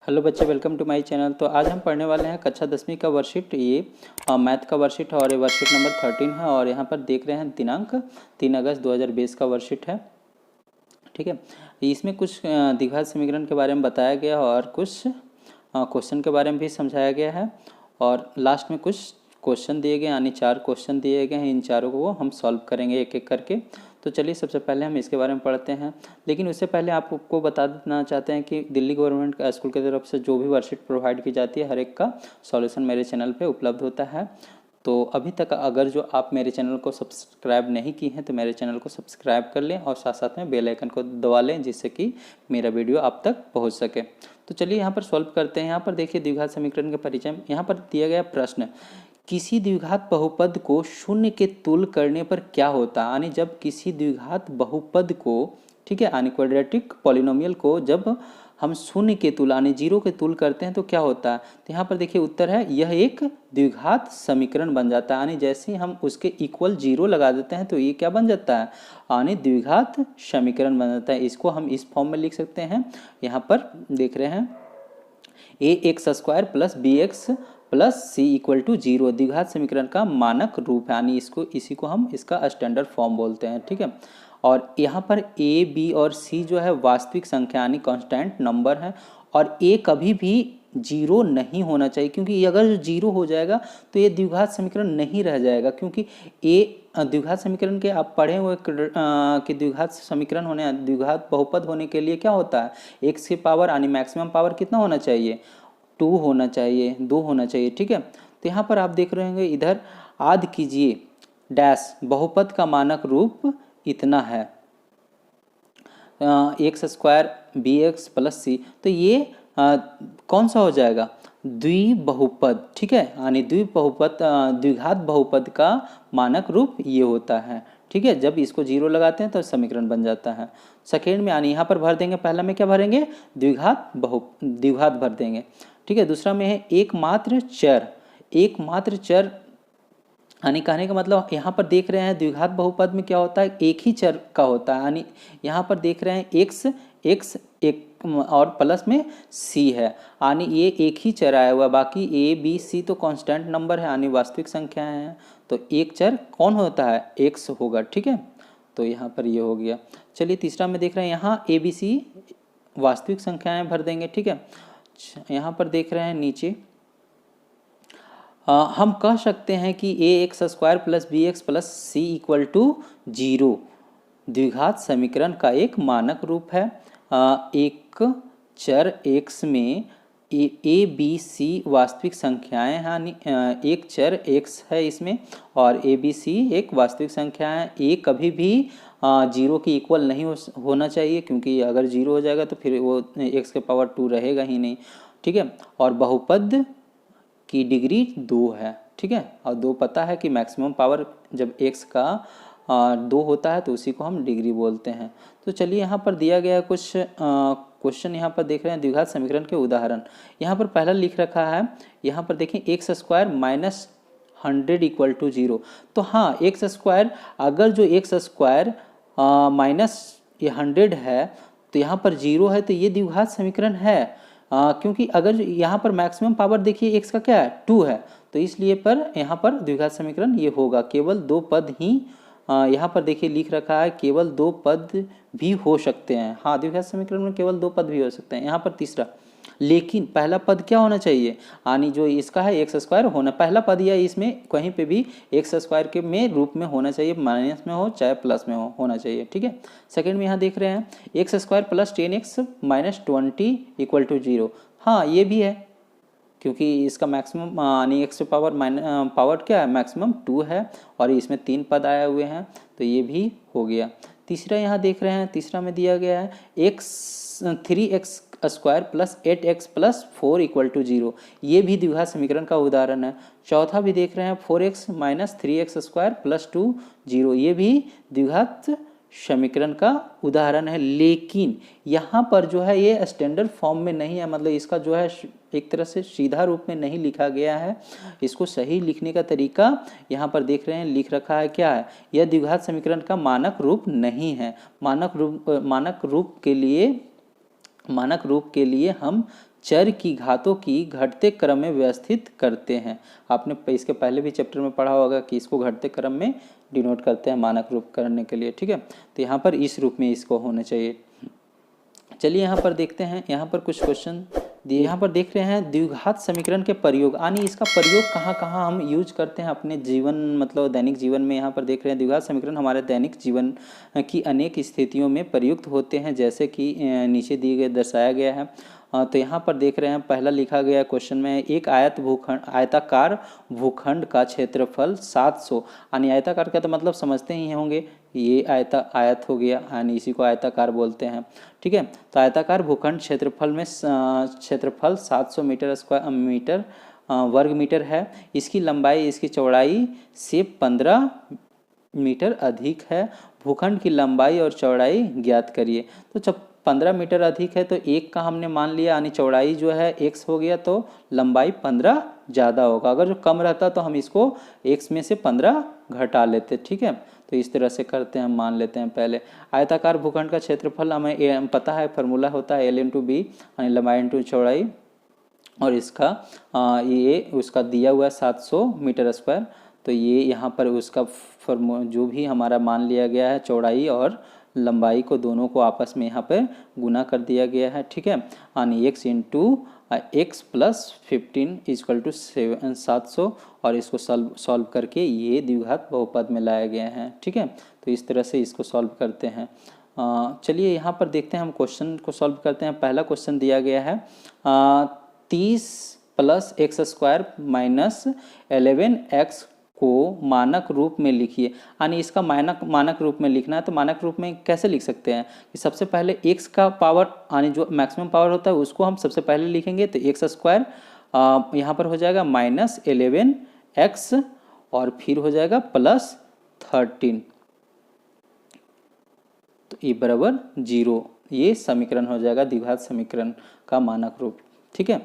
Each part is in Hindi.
हेलो बच्चे, वेलकम टू माय चैनल। तो आज हम पढ़ने वाले हैं कक्षा 10वीं का वर्कशीट। ये मैथ का वर्कशीट है और ये वर्कशीट नंबर 13 है। और यहाँ पर देख रहे हैं दिनांक 3 अगस्त 2020 का वर्कशीट है। ठीक है, इसमें कुछ द्विघात समीकरण के बारे में बताया गया और कुछ क्वेश्चन के बारे में भी समझाया गया है। और लास्ट में कुछ क्वेश्चन दिए गए, यानी 4 क्वेश्चन दिए गए हैं। इन चारों को हम सॉल्व करेंगे एक एक करके। तो चलिए सबसे पहले हम इसके बारे में पढ़ते हैं। लेकिन उससे पहले आपको बता देना चाहते हैं कि दिल्ली गवर्नमेंट स्कूल की तरफ से जो भी वर्कशीट प्रोवाइड की जाती है, हर एक का सॉल्यूशन मेरे चैनल पे उपलब्ध होता है। तो अभी तक अगर जो आप मेरे चैनल को सब्सक्राइब नहीं की हैं तो मेरे चैनल को सब्सक्राइब कर लें और साथ साथ में बेल आइकन को दबा लें, जिससे कि मेरा वीडियो आप तक पहुंच सके। तो चलिए यहाँ पर सॉल्व करते हैं। यहाँ पर देखिए द्विघात समीकरण के परिचय। यहाँ पर दिया गया प्रश्न, किसी द्विघात बहुपद को शून्य के तुल्य करने पर क्या होता है। यानी जब किसी द्विघात बहुपद को, ठीक है, यानी क्वाड्रेटिक पॉलिनोमियल को जब हम शून्य के तुल्य यानी जीरो के तुल्य करते हैं तो क्या होता है। तो यहाँ पर देखिए उत्तर है, यह एक द्विघात समीकरण बन जाता है। यानी जैसे ही हम उसके इक्वल जीरो लगा देते हैं तो ये क्या बन जाता है, यानी द्विघात समीकरण बन जाता है। इसको हम इस फॉर्म में लिख सकते हैं। यहाँ पर देख रहे हैं ax² plus bx plus c equal to 0 द्विघात समीकरण का मानक रूप है। यानी इसी को हम इसका स्टैंडर्ड फॉर्म बोलते हैं। ठीक है, और यहाँ पर ए बी और सी जो है वास्तविक संख्या यानी कांस्टेंट नंबर है। और ए कभी भी जीरो नहीं होना चाहिए, क्योंकि अगर जीरो हो जाएगा तो ये द्विघात समीकरण नहीं रह जाएगा। क्योंकि ए द्विघात समीकरण के आप पढ़े हुए कि द्विघात समीकरण होने, द्विघात बहुपद होने के लिए क्या होता है, एक्स की पावर यानी मैक्सिमम पावर कितना होना चाहिए, 2 होना चाहिए, 2 होना चाहिए। ठीक है, तो यहाँ पर आप देख रहे होंगे, इधर आद कीजिए डैश बहुपद का मानक रूप इतना है x² bx प्लस सी। तो ये कौन सा हो जाएगा, द्विबहुपद। ठीक है, यानी द्विघात बहुपद का मानक रूप ये होता है। ठीक है, जब इसको जीरो लगाते हैं तो समीकरण बन जाता है। सेकेंड में यानी यहाँ पर भर देंगे, पहला में क्या भरेंगे, द्विघात भर देंगे। ठीक है, दूसरा में है एकमात्र चर। एकमात्र चर यानी कहने का मतलब यहाँ पर देख रहे हैं द्विघात बहुपद में क्या होता है, एक ही चर का होता है। यानी यहाँ पर देख रहे हैं x एक और प्लस में c है, यानी ये एक ही चर आया हुआ, बाकी a b c तो कांस्टेंट नंबर है यानी वास्तविक संख्या है। तो एक चर कौन होता है, x होगा। ठीक है, तो यहाँ पर ये हो गया। चलिए तीसरा में देख रहे हैं, यहाँ a b c वास्तविक संख्याएं भर देंगे। ठीक है, यहाँ पर देख रहे हैं नीचे हम कह सकते हैं कि ax² plus bx plus c equal to 0 द्विघात समीकरण का एक मानक रूप है। एक चर x में a b c वास्तविक संख्याएं हैं, यानी एक चर x है इसमें और a b c एक वास्तविक संख्या है। a कभी भी 0 की इक्वल नहीं होना चाहिए, क्योंकि अगर 0 हो जाएगा तो फिर वो x के पावर 2 रहेगा ही नहीं। ठीक है, और बहुपद की डिग्री 2 है। ठीक है, और 2 पता है कि मैक्सिमम पावर जब x का 2 होता है तो उसी को हम डिग्री बोलते हैं। तो चलिए यहाँ पर दिया गया कुछ क्वेश्चन यहाँ पर देख रहे हैं, द्विघात समीकरण के उदाहरण। यहाँ पर पहला लिख रखा है, यहाँ पर देखें x² माइनस 100 इक्वल टू 0। तो हाँ, x² अगर जो x² माइनस 100 है तो यहाँ पर 0 है, तो ये द्विघात समीकरण है। क्योंकि अगर यहाँ पर मैक्सिमम पावर देखिए x का क्या है, 2 है, तो इसलिए पर यहाँ पर द्विघात समीकरण ये होगा। केवल 2 पद ही यहाँ पर देखिए लिख रखा है, केवल 2 पद भी हो सकते हैं। हाँ, द्विघात समीकरण में केवल 2 पद भी हो सकते हैं। यहाँ पर तीसरा, लेकिन पहला पद क्या होना चाहिए, यानी जो इसका है x² होना, पहला पद या इसमें कहीं पे भी x² के में रूप में होना चाहिए, माइनस में हो चाहे प्लस में होना चाहिए। ठीक है, सेकंड में यहाँ देख रहे हैं x² plus 10x minus 20 equal to 0। हाँ, ये भी है, क्योंकि इसका मैक्सिमम यानी x पावर क्या है, मैक्सिमम 2 है और इसमें 3 पद आए हुए हैं, तो ये भी हो गया। तीसरा यहाँ देख रहे हैं, तीसरा में दिया गया है 3x² plus 8x plus 4 equal to 0। ये भी द्विघात समीकरण का उदाहरण है। चौथा भी देख रहे हैं 4x माइनस 3x² प्लस 2 0। ये भी द्विघात समीकरण का उदाहरण है, लेकिन यहाँ पर जो है ये स्टैंडर्ड फॉर्म में नहीं है, मतलब इसका जो है एक तरह से सीधा रूप में नहीं लिखा गया है। इसको सही लिखने का तरीका यहाँ पर देख रहे हैं, लिख रखा है क्या है, यह द्विघात समीकरण का मानक रूप नहीं है। मानक रूप के लिए हम चर की घातों की घटते क्रम में व्यवस्थित करते हैं। आपने इसके पहले भी चैप्टर में पढ़ा होगा कि इसको घटते क्रम में डिनोट करते हैं मानक रूप करने के लिए, ठीक है। तो यहाँ पर इस रूप में इसको होना चाहिए। चलिए यहाँ पर देखते हैं, यहाँ पर कुछ क्वेश्चन दिए। यहाँ पर देख रहे हैं द्विघात समीकरण के प्रयोग, यानी इसका प्रयोग कहाँ कहाँ हम यूज करते हैं अपने जीवन, मतलब दैनिक जीवन में। यहाँ पर देख रहे हैं द्विघात समीकरण हमारे दैनिक जीवन की अनेक स्थितियों में प्रयुक्त होते हैं, जैसे कि नीचे दिए गए दर्शाया गया है। तो यहाँ पर देख रहे हैं पहला लिखा गया क्वेश्चन में, एक आयताकार भूखंड का क्षेत्रफल 700, यानी आयताकार का तो मतलब समझते ही होंगे, ये आयत हो गया, यानी इसी को आयताकार बोलते हैं, ठीक है। तो आयताकार भूखंड क्षेत्रफल में क्षेत्रफल 700 मीटर वर्ग मीटर है। इसकी लंबाई इसकी चौड़ाई से 15 मीटर अधिक है। भूखंड की लंबाई और चौड़ाई ज्ञात करिए। तो जब 15 मीटर अधिक है तो एक का हमने मान लिया, यानी चौड़ाई जो है x हो गया, तो लंबाई 15 ज़्यादा होगा। अगर जो कम रहता तो हम इसको x में से 15 घटा लेते, ठीक है। तो इस तरह से करते हैं, हम मान लेते हैं पहले। आयताकार भूखंड का क्षेत्रफल हमें पता है, फार्मूला होता है L/B, यानी लंबाई इंटू चौड़ाई, और इसका ये उसका दिया हुआ है 700 मीटर स्क्वायर। तो ये यहाँ पर उसका जो भी हमारा मान लिया गया है, चौड़ाई और लंबाई को दोनों को आपस में यहाँ पर गुना कर दिया गया है, ठीक है। यानी x into x plus 15 equal to 700, और इसको सॉल्व करके ये द्विघात बहुपद में लाया गया है, ठीक है। तो इस तरह से इसको सॉल्व करते हैं। चलिए यहाँ पर देखते हैं, हम क्वेश्चन को सॉल्व करते हैं। पहला क्वेश्चन दिया गया है 30 + x² माइनस 11x को मानक रूप में लिखिए। यानी इसका मानक रूप में लिखना है। तो मानक रूप में कैसे लिख सकते हैं कि सबसे पहले x का पावर, यानी जो मैक्सिमम पावर होता है उसको हम सबसे पहले लिखेंगे। तो x² यहाँ पर हो जाएगा -11x, और फिर हो जाएगा +13, तो ये बराबर 0। ये समीकरण हो जाएगा द्विघात समीकरण का मानक रूप, ठीक है।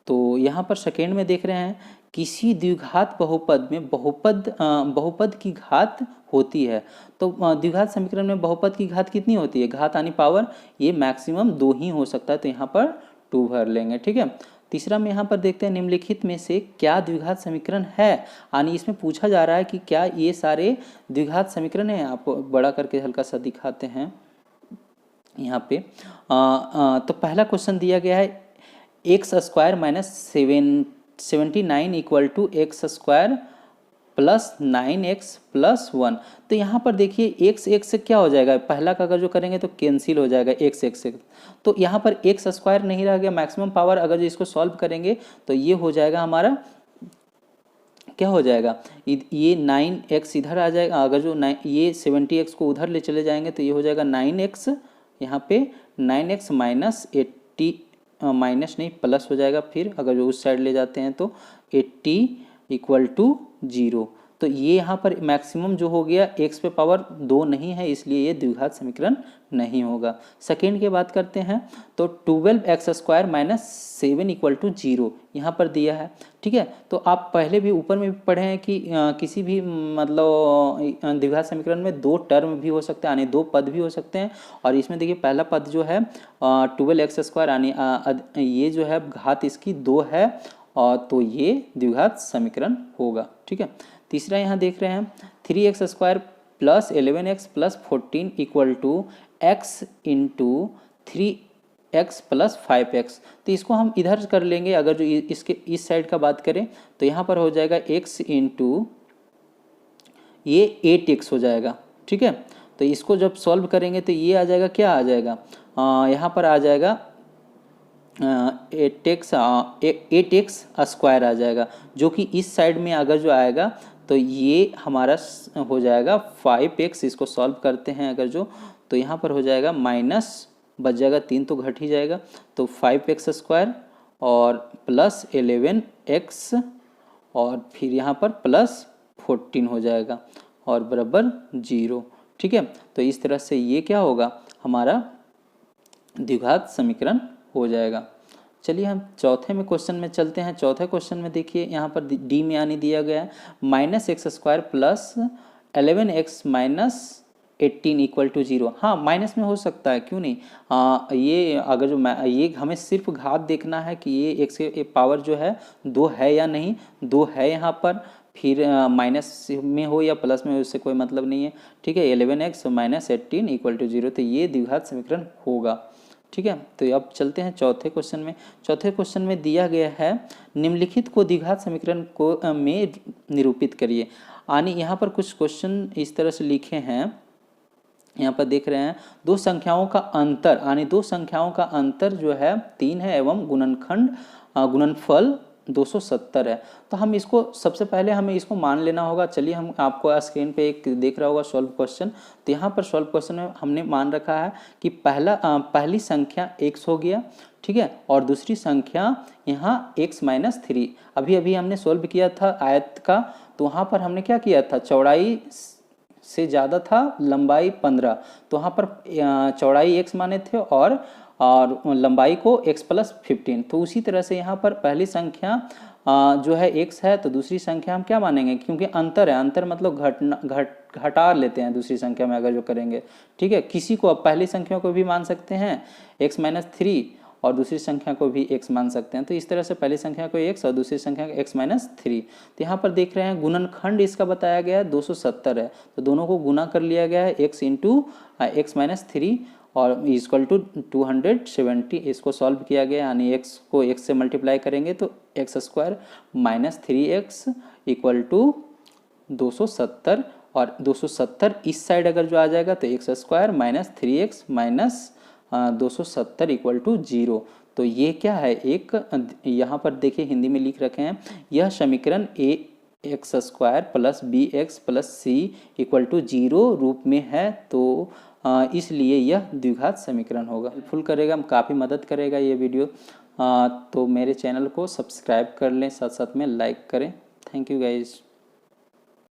तो यहाँ पर सेकेंड में देख रहे हैं, किसी द्विघात बहुपद में बहुपद की घात होती है। तो द्विघात समीकरण में बहुपद की घात कितनी होती है, घात यानी पावर, ये मैक्सिमम 2 ही हो सकता है। तो यहाँ पर 2 भर लेंगे, ठीक है। तीसरा में यहाँ पर देखते हैं, निम्नलिखित में से क्या द्विघात समीकरण है, यानी इसमें पूछा जा रहा है कि क्या ये सारे द्विघात समीकरण हैं। आपको बड़ा करके हल्का सा दिखाते हैं यहाँ पे। तो पहला क्वेश्चन दिया गया है, x² minus 79 equal to x² plus 9x plus 1। तो यहाँ पर देखिए x से क्या हो जाएगा, पहला का अगर जो करेंगे तो कैंसिल हो जाएगा x से। तो यहाँ पर x² नहीं रह गया, मैक्सिमम पावर अगर जो इसको सॉल्व करेंगे तो ये हो जाएगा हमारा, क्या हो जाएगा, ये 9x इधर आ जाएगा। अगर जो ये 70x को उधर ले चले जाएंगे तो ये हो जाएगा 9x, यहाँ पे 9x माइनस 80, माइनस नहीं प्लस हो जाएगा। फिर अगर जो उस साइड ले जाते हैं तो 80 इक्वल टू 0। तो ये यहाँ पर मैक्सिमम जो हो गया, x पे पावर 2 नहीं है, इसलिए ये द्विघात समीकरण नहीं होगा। सेकेंड की बात करते हैं, तो 12x² माइनस 7 इक्वल टू 0 यहाँ पर दिया है, ठीक है। तो आप पहले भी ऊपर में भी पढ़े हैं कि किसी भी मतलब द्विघात समीकरण में 2 टर्म भी हो सकते हैं, यानी 2 पद भी हो सकते हैं। और इसमें देखिए पहला पद जो है 12x², यानी ये जो है घात इसकी 2 है, और तो ये द्विघात समीकरण होगा, ठीक है। तीसरा यहाँ देख रहे हैं 3x² plus 11x plus 14 equal to x into 3x plus 5x। तो इसको हम इधर कर लेंगे। अगर जो इसके इस साइड का बात करें तो यहाँ पर हो जाएगा x इंटू ये 8x हो जाएगा, ठीक है। तो इसको जब सॉल्व करेंगे तो ये आ जाएगा, क्या आ जाएगा, यहाँ पर आ जाएगा 8x² आ जाएगा, जो कि इस साइड में अगर जो आएगा तो ये हमारा हो जाएगा 5x। इसको सॉल्व करते हैं अगर जो, तो यहाँ पर हो जाएगा माइनस बच जाएगा 3 तो घट ही जाएगा, तो 5x² और प्लस 11x और फिर यहाँ पर प्लस 14 हो जाएगा और बराबर 0, ठीक है। तो इस तरह से ये क्या होगा, हमारा द्विघात समीकरण हो जाएगा। चलिए हम चौथे में क्वेश्चन में चलते हैं। चौथे क्वेश्चन में देखिए यहाँ पर डी में यानी दिया गया है -x² plus 11x minus 18 equal to 0। हाँ, माइनस में हो सकता है, क्यों नहीं। ये अगर जो ये हमें सिर्फ घात देखना है कि ये एक्स के पावर जो है 2 है या नहीं। 2 है यहाँ पर, फिर माइनस में हो या प्लस में हो, उससे कोई मतलब नहीं है। ठीक है, 11x माइनस 18 इक्वल टू 0, तो ये द्विघात समीकरण होगा। ठीक है, तो अब चलते हैं चौथे क्वेश्चन में। चौथे क्वेश्चन में दिया गया है निम्नलिखित को द्विघात समीकरण को में निरूपित करिए। यानी यहाँ पर कुछ क्वेश्चन इस तरह से लिखे हैं, यहाँ पर देख रहे हैं दो संख्याओं का अंतर, यानी दो संख्याओं का अंतर जो है 3 है एवं गुणनफल 270 है। तो हम इसको सबसे पहले हमें इसको मान लेना होगा। चलिए, हम आपको स्क्रीन पे एक दिख रहा होगा सॉल्व क्वेश्चन। तो यहाँ पर सॉल्व क्वेश्चन में हमने मान रखा है कि पहली संख्या x हो गया, ठीक है, और दूसरी संख्या यहाँ x माइनस 3। अभी अभी हमने सॉल्व किया था आयत का, तो वहाँ पर हमने क्या किया था, चौड़ाई से ज़्यादा था, लंबाई 15, तो वहाँ पर चौड़ाई x माने थे और लंबाई को x प्लस 15। तो उसी तरह से यहाँ पर पहली संख्या जो है x है, तो दूसरी संख्या हम क्या मानेंगे, क्योंकि अंतर है, अंतर मतलब घटा लेते हैं दूसरी संख्या में अगर जो करेंगे। ठीक है, किसी को अब पहली संख्या को भी मान सकते हैं x माइनस 3 और दूसरी संख्या को भी x मान सकते हैं। तो इस तरह से पहली संख्या को x और दूसरी संख्या को x माइनस 3। तो यहाँ पर देख रहे हैं गुणनखंड इसका बताया गया है 270 है, तो दोनों को गुना कर लिया गया है x इंटू एक्स माइनस 3 और इक्वल टू 270। इसको सॉल्व किया गया, यानी x को x से मल्टीप्लाई करेंगे तो x square minus 3x equal to 270, और 270 इस साइड अगर जो आ जाएगा तो x square minus 3x minus 270 equal to 0। तो ये क्या है, एक यहाँ पर देखिए हिंदी में लिख रखे हैं, यह समीकरण x square plus b x plus c equal to 0 रूप में है, तो इसलिए यह द्विघात समीकरण होगा। हेल्पफुल करेगा, काफ़ी मदद करेगा ये वीडियो। तो मेरे चैनल को सब्सक्राइब कर लें, साथ साथ में लाइक करें। Thank you guys.